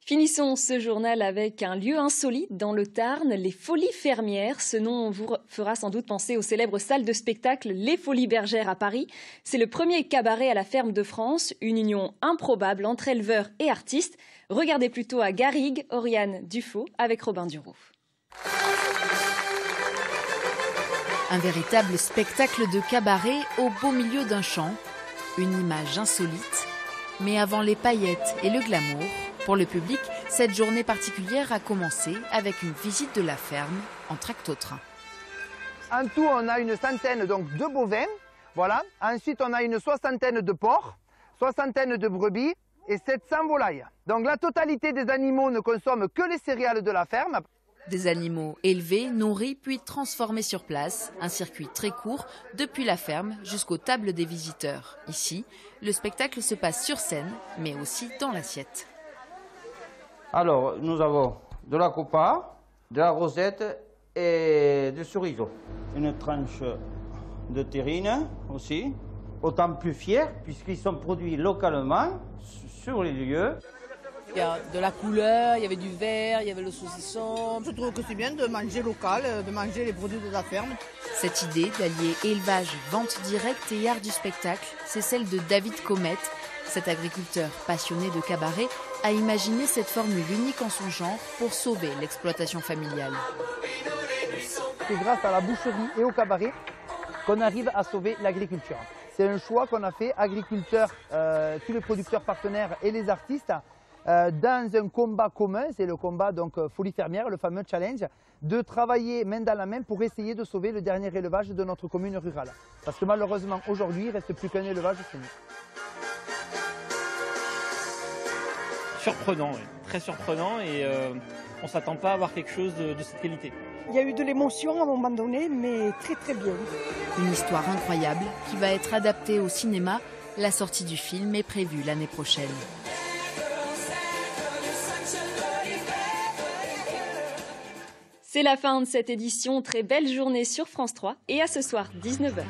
Finissons ce journal avec un lieu insolite dans le Tarn, les Folies Fermières. Ce nom vous fera sans doute penser aux célèbres salles de spectacle Les Folies Bergères à Paris. C'est le premier cabaret à la ferme de France, une union improbable entre éleveurs et artistes. Regardez plutôt à Garrigues, Oriane Dufaux avec Robin Duroux. Un véritable spectacle de cabaret au beau milieu d'un champ. Une image insolite, mais avant les paillettes et le glamour. Pour le public, cette journée particulière a commencé avec une visite de la ferme en tracto-train. En tout, on a une centaine de bovins. Voilà. Ensuite, on a une soixantaine de porcs, soixantaine de brebis et 700 volailles. Donc la totalité des animaux ne consomment que les céréales de la ferme. Des animaux élevés, nourris, puis transformés sur place. Un circuit très court, depuis la ferme jusqu'aux tables des visiteurs. Ici, le spectacle se passe sur scène, mais aussi dans l'assiette. Alors, nous avons de la copa, de la rosette et du chorizo. Une tranche de terrine aussi, autant plus fière puisqu'ils sont produits localement sur les lieux. Il y a de la couleur, il y avait du vert, il y avait le saucisson. Je trouve que c'est bien de manger local, de manger les produits de la ferme. Cette idée d'allier élevage, vente directe et art du spectacle, c'est celle de David Comet. Cet agriculteur passionné de cabaret a imaginé cette formule unique en son genre pour sauver l'exploitation familiale. C'est grâce à la boucherie et au cabaret qu'on arrive à sauver l'agriculture. C'est un choix qu'on a fait, agriculteurs, tous les producteurs partenaires et les artistes, dans un combat commun, c'est le combat Folies Fermières, le fameux challenge, de travailler main dans la main pour essayer de sauver le dernier élevage de notre commune rurale. Parce que malheureusement, aujourd'hui, il ne reste plus qu'un élevage chez nous. Surprenant, oui. Très surprenant et on ne s'attend pas à avoir quelque chose de cette qualité. Il y a eu de l'émotion à un moment donné, mais très très bien. Une histoire incroyable qui va être adaptée au cinéma. La sortie du film est prévue l'année prochaine. C'est la fin de cette édition. Très belle journée sur France 3 et à ce soir, 19h.